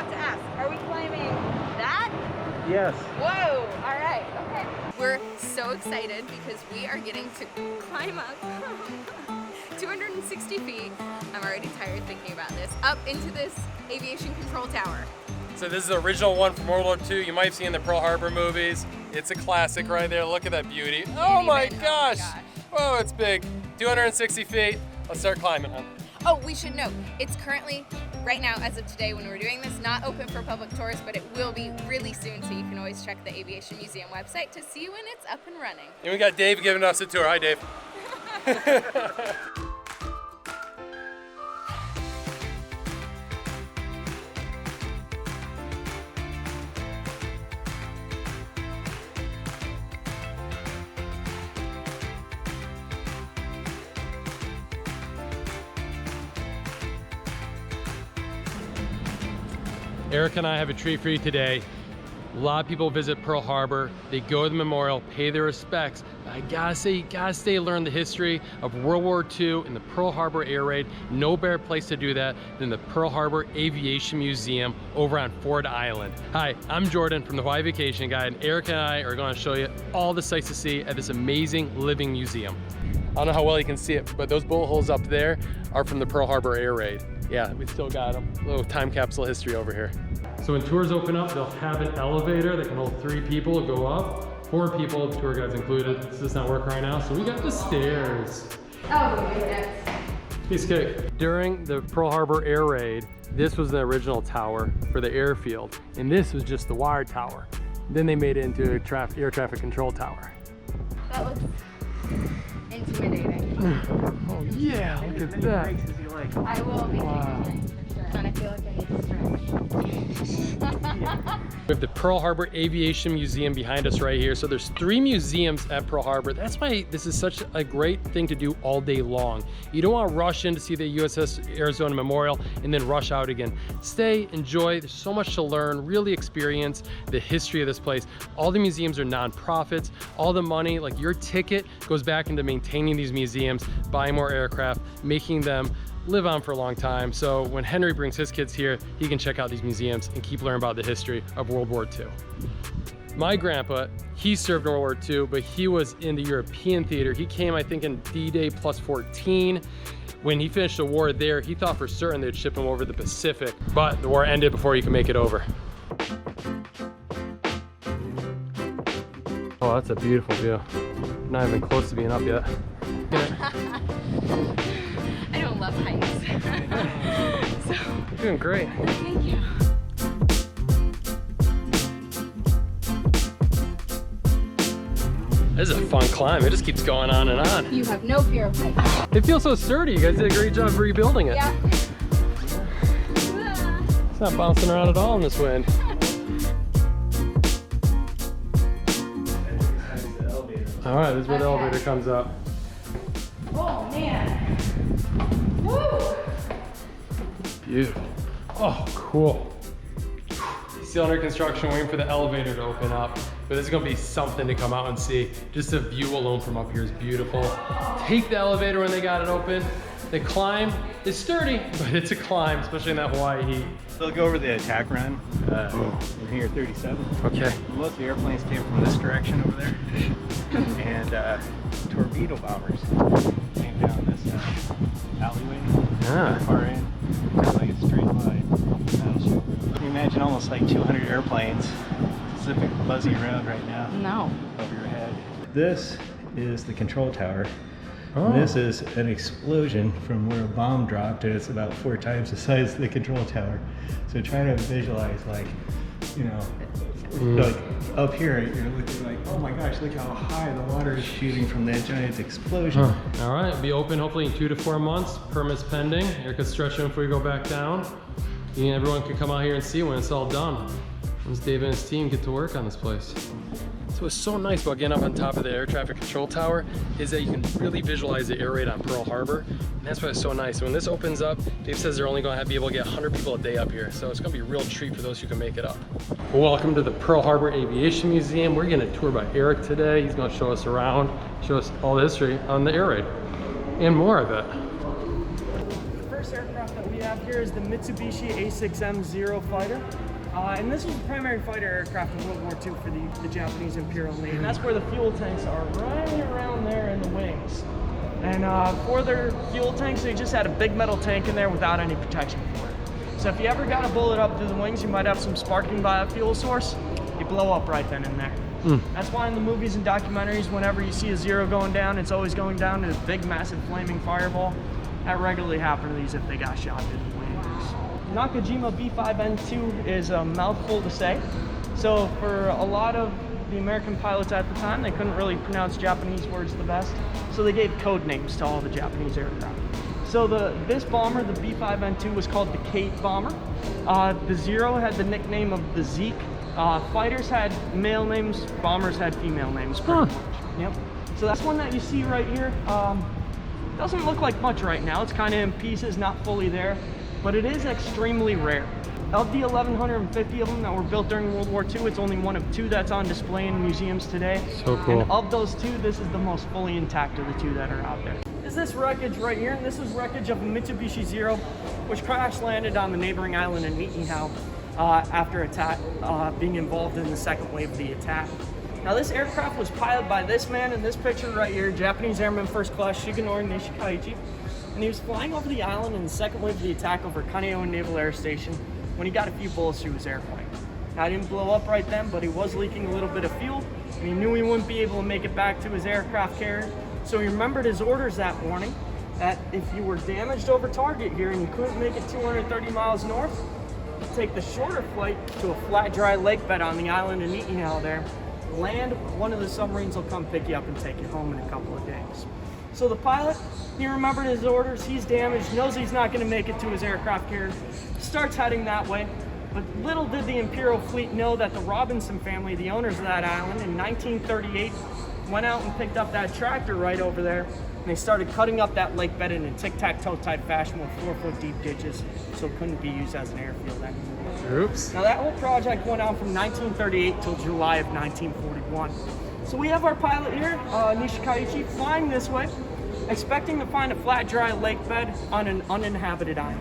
forgot to ask. Are we climbing that? Yes. Whoa, all right, okay. We're so excited because we are getting to climb up 260 feet. I'm already tired thinking about this. Up into this aviation control tower. So this is the original one from World War II. You might have seen the Pearl Harbor movies. It's a classic right there. Look at that beauty. Oh my gosh. Whoa, it's big. 260 feet. Let's start climbing, huh? Oh, we should note, it's currently, right now, as of today when we're doing this, not open for public tours, but it will be really soon, so you can always check the Aviation Museum website to see when it's up and running. And we got Dave giving us a tour. Hi, Dave. Eric and I have a treat for you today. A lot of people visit Pearl Harbor, they go to the memorial, pay their respects. I gotta say, you gotta stay and learn the history of World War II and the Pearl Harbor Air Raid. No better place to do that than the Pearl Harbor Aviation Museum over on Ford Island. Hi, I'm Jordan from the Hawaii Vacation Guide, and Eric and I are gonna show you all the sights to see at this amazing living museum. I don't know how well you can see it, but those bullet holes up there are from the Pearl Harbor Air Raid. Yeah, we still got them. A little time capsule history over here. So when tours open up, they'll have an elevator that can hold 3 people to go up. 4 people, tour guides included. This does not work right now, so we got the stairs. Oh, yes. Piece of cake. During the Pearl Harbor Air Raid, this was the original tower for the airfield, and this was just the wire tower. Then they made it into a air traffic control tower. That looks intimidating. Oh yeah, look at that. I will be taking it, and I feel like I need to stretch. We have the Pearl Harbor Aviation Museum behind us right here. So there's 3 museums at Pearl Harbor. That's why this is such a great thing to do all day long. You don't want to rush in to see the USS Arizona Memorial and then rush out again. Stay, enjoy. There's so much to learn, really experience the history of this place. All the museums are nonprofits. All the money, like your ticket, goes back into maintaining these museums, buying more aircraft, making them live on for a long time. So when Henry brings his kids here, he can check out these museums and keep learning about the history of World War II. My grandpa, he served in World War II, but he was in the European theater. He came, I think, in D-Day plus 14. When he finished the war there, he thought for certain they'd ship him over the Pacific, but the war ended before he could make it over. Oh, that's a beautiful view. Not even close to being up yet. I don't love heights. So, You're doing great. thank you. This is a fun climb. It just keeps going on and on. You have no fear of heights. It feels so sturdy. You guys did a great job rebuilding it. Yeah. It's not bouncing around at all in this wind. All right, this is where the elevator comes up. Oh man. Woo! Beautiful. Oh, cool. Still under construction, waiting for the elevator to open up. But this is gonna be something to come out and see. Just the view alone from up here is beautiful. Take the elevator when they got it open. The climb is sturdy, but it's a climb, especially in that Hawaii heat. They'll go over the attack run. We're here at 37. Okay. Most of the airplanes came from this direction over there. And torpedo bombers came down this alleyway. Ah. Far in. It's like a straight line. Battleship. You imagine almost like 200 airplanes zipping, buzzing around right now. No. Over your head. This is the control tower. Oh. And this is an explosion from where a bomb dropped, and it's about 4 times the size of the control tower. So try to visualize, like, you know, like up here, you're looking like, oh my gosh, look how high the water is shooting from that giant explosion. All right, it'll be open hopefully in 2 to 4 months. Permits pending. Erica's stretching before we go back down. And everyone can come out here and see when it's all done. Once Dave and his team get to work on this place. So what's so nice about getting up on top of the air traffic control tower is that you can really visualize the air raid on Pearl Harbor. And that's why it's so nice. When this opens up, Dave says they're only going to be able to get 100 people a day up here. So it's going to be a real treat for those who can make it up. Well, welcome to the Pearl Harbor Aviation Museum. We're getting a tour by Eric today. He's going to show us around, show us all the history on the air raid and more of it. The first aircraft that we have here here is the Mitsubishi A6M0 fighter. And this was the primary fighter aircraft in World War II for the Japanese Imperial Navy. And that's where the fuel tanks are, right around there in the wings. And for their fuel tanks, they just had a big metal tank in there without any protection for it. So if you ever got a bullet up through the wings, you might have some sparking by a fuel source. You blow up right then and there. That's why in the movies and documentaries, whenever you see a Zero going down, it's always going down to a big, massive, flaming fireball. That regularly happened to these if they got shot through the wings. Nakajima B5N2 is a mouthful to say. So for a lot of the American pilots at the time, they couldn't really pronounce Japanese words the best. So they gave code names to all the Japanese aircraft. So this bomber, the B5N2, was called the Kate bomber. The Zero had the nickname of the Zeke. Fighters had male names, bombers had female names pretty much. Yep. So that's one that you see right here. Doesn't look like much right now. It's kind of in pieces, not fully there, but it is extremely rare. Of the 1,150 of them that were built during World War II, it's only one of two that's on display in museums today. So cool. And of those two, this is the most fully intact of the two that are out there. Is this wreckage right here? This is wreckage of a Mitsubishi Zero, which crash landed on the neighboring island of Niihau after attack, being involved in the second wave of the attack. Now this aircraft was piloted by this man in this picture right here, Japanese Airman First Class Shigenori Nishikaichi, and he was flying over the island in the second wave of the attack over Kaneohe Naval Air Station when he got a few bullets through his airplane. Now, it didn't blow up right then, but he was leaking a little bit of fuel, and he knew he wouldn't be able to make it back to his aircraft carrier, so he remembered his orders that morning that if you were damaged over target here and you couldn't make it 230 miles north, take the shorter flight to a flat, dry lake bed on the island of Niihau there, land, one of the submarines will come pick you up and take you home in a couple of days. So the pilot, he remembered his orders, he's damaged, knows he's not going to make it to his aircraft carrier, starts heading that way. But little did the Imperial fleet know that the Robinson family, the owners of that island, in 1938, went out and picked up that tractor right over there, and they started cutting up that lake bed in a tic-tac-toe type fashion with 4-foot deep ditches, so it couldn't be used as an airfield anymore. Oops. Now that whole project went on from 1938 till July of 1941. So we have our pilot here, Nishikaichi, flying this way, expecting to find a flat, dry lake bed on an uninhabited island.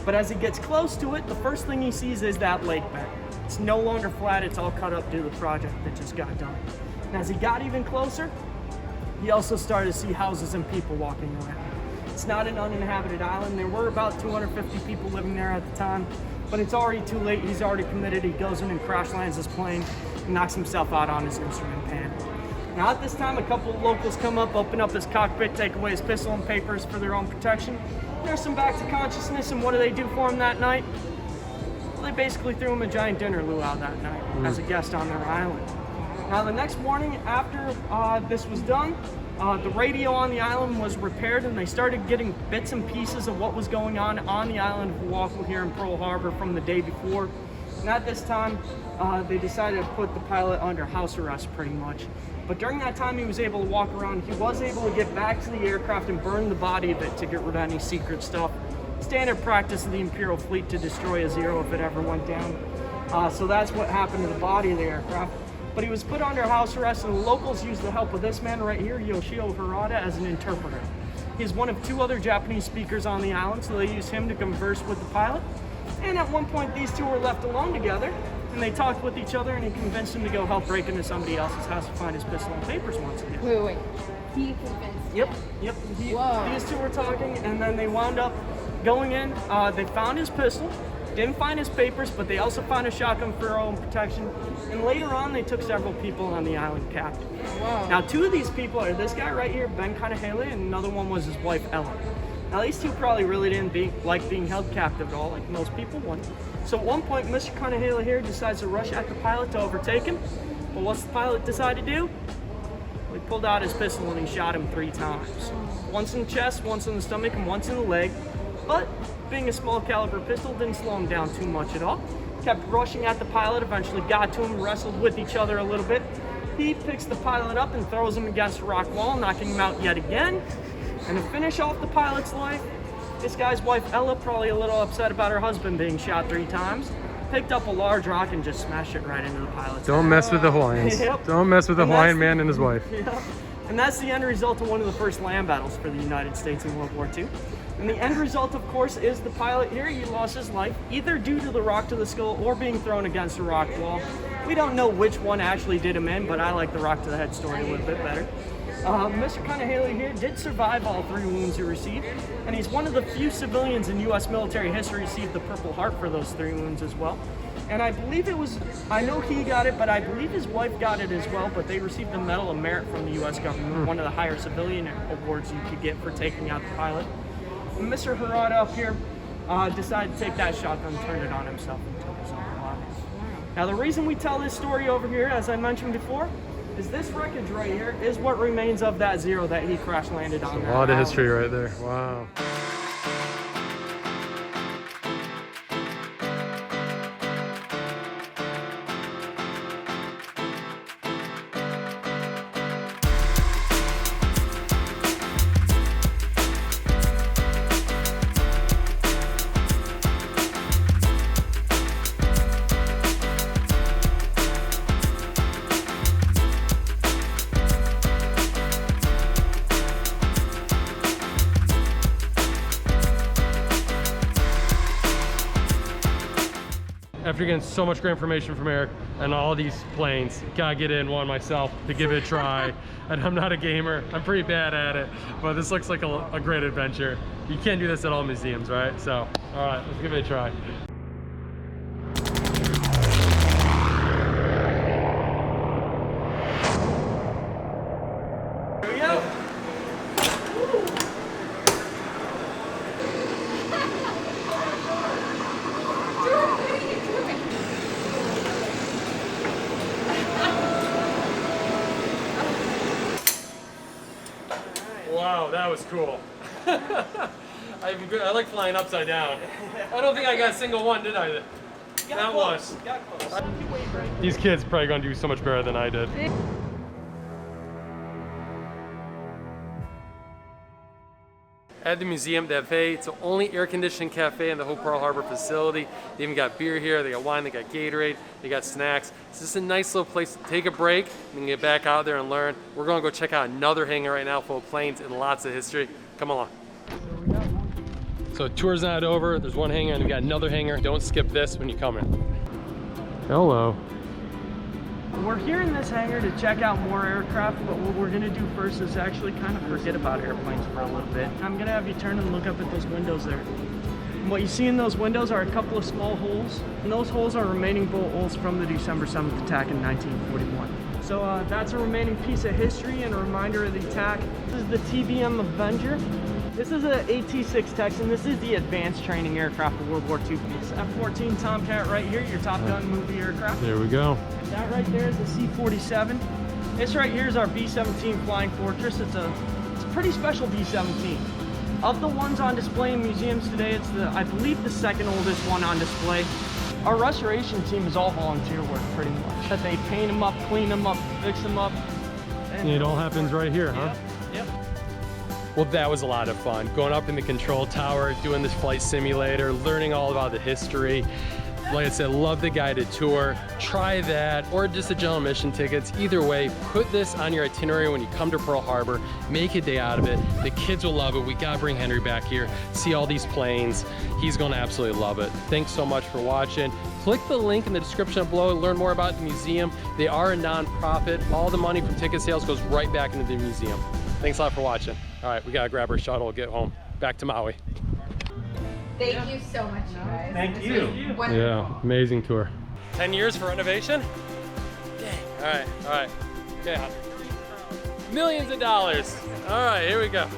But as he gets close to it, the first thing he sees is that lake bed. It's no longer flat, it's all cut up due to the project that just got done. And as he got even closer, he also started to see houses and people walking around. It's not an uninhabited island. There were about 250 people living there at the time, but it's already too late. He's already committed. He goes in and crash lands his plane and knocks himself out on his instrument panel. Now at this time, a couple of locals come up, open up his cockpit, take away his pistol and papers for their own protection. Nurse him back to consciousness, and what do they do for him that night? Well, they basically threw him a giant dinner luau that night as a guest on their island. Now the next morning after this was done, the radio on the island was repaired, and they started getting bits and pieces of what was going on the island of Oahu here in Pearl Harbor from the day before. And at this time, they decided to put the pilot under house arrest pretty much. But during that time, he was able to walk around. He was able to get back to the aircraft and burn the body of it to get rid of any secret stuff. Standard practice of the Imperial fleet to destroy a Zero if it ever went down. So that's what happened to the body of the aircraft. But he was put under house arrest, and the locals used the help of this man right here, Yoshio Harada, as an interpreter. He's one of two other Japanese speakers on the island, so they used him to converse with the pilot. And at one point, these two were left alone together, and they talked with each other, and he convinced him to go help break into somebody else's house to find his pistol and papers once again. Wait. He convinced Yep. These two were talking, and then they wound up going in. They found his pistol, didn't find his papers, but they also found a shotgun for their own protection. And later on, they took several people on the island captive. Wow. Now, two of these people are this guy right here, Ben Kanahele, and another one was his wife, Ella. Now, these two probably really didn't like being held captive at all, like most people wouldn't. So at one point, Mr. Kanahele here decides to rush at the pilot to overtake him. But what's the pilot decide to do? He pulled out his pistol and he shot him 3 times. Once in the chest, once in the stomach, and once in the leg. But being a small caliber pistol didn't slow him down too much at all. Kept rushing at the pilot, eventually got to him, wrestled with each other a little bit. He picks the pilot up and throws him against a rock wall, knocking him out yet again. And to finish off the pilot's life, this guy's wife Ella, probably a little upset about her husband being shot 3 times, picked up a large rock and just smashed it right into the pilot's Don't head. mess with the Hawaiians. Yep. Don't mess with the And Hawaiian that's man and his wife. Yeah. And that's the end result of one of the first land battles for the United States in World War II. And the end result, of course, is the pilot here, he lost his life, either due to the rock to the skull or being thrown against a rock wall. We don't know which one actually did him in, but I like the rock to the head story a little bit better. Mr. Kanehalei here did survive all 3 wounds he received, and he's one of the few civilians in U.S. military history to receive the Purple Heart for those 3 wounds as well. And I believe it was, I know he got it, but I believe his wife got it as well, but they received the Medal of Merit from the U.S. government, one of the higher civilian awards you could get for taking out the pilot. And Mr. Harada up here decided to take that shotgun, turned it on himself, and took his own life. Now the reason we tell this story over here, as I mentioned before, is this wreckage right here is what remains of that Zero that he crash landed on. A lot of history right there. Wow. After getting so much great information from Eric and all these planes, gotta get in one myself to give it a try. And I'm not a gamer, I'm pretty bad at it, but this looks like a great adventure. You can't do this at all museums, right? So, all right, let's give it a try. Here we go. Wow, that was cool. I like flying upside down. I don't think I got a single one, did I? That was. These kids probably gonna do so much better than I did. At the museum, it's the only air-conditioned cafe in the whole Pearl Harbor facility. They even got beer here, they got wine, they got Gatorade, they got snacks. It's just a nice little place to take a break and get back out there and learn. We're gonna go check out another hangar right now full of planes and lots of history. Come along. So tour's not over, there's one hangar and we got another hangar. Don't skip this when you come in. Hello. We're here in this hangar to check out more aircraft, but what we're gonna do first is actually kind of forget about airplanes for a little bit. I'm gonna have you turn and look up at those windows there. And what you see in those windows are a couple of small holes, and those holes are remaining bullet holes from the December 7th attack in 1941. So that's a remaining piece of history and a reminder of the attack. This is the TBM Avenger. This is an AT-6 Texan. This is the advanced training aircraft of World War II. This F-14 Tomcat right here, your Top Gun movie aircraft. There we go. That right there is a C-47. This right here is our B-17 Flying Fortress. It's a pretty special B-17. Of the ones on display in museums today, it's I believe the second oldest one on display. Our restoration team is all volunteer work pretty much. They paint them up, clean them up, fix them up. And it all happens right here, huh? Yep. Well, that was a lot of fun. Going up in the control tower, doing this flight simulator, learning all about the history. Like I said, love the guided tour. Try that, or just the general admission tickets. Either way, put this on your itinerary when you come to Pearl Harbor. Make a day out of it. The kids will love it. We gotta bring Henry back here, see all these planes. He's gonna absolutely love it. Thanks so much for watching. Click the link in the description below to learn more about the museum. They are a non-profit. All the money from ticket sales goes right back into the museum. Thanks a lot for watching. All right, we gotta grab our shuttle, get home. Back to Maui. Thank you so much, you guys. Thank you. Wonderful. Yeah, amazing tour. 10 years for renovation? Dang. All right. Okay, millions of dollars. All right, here we go.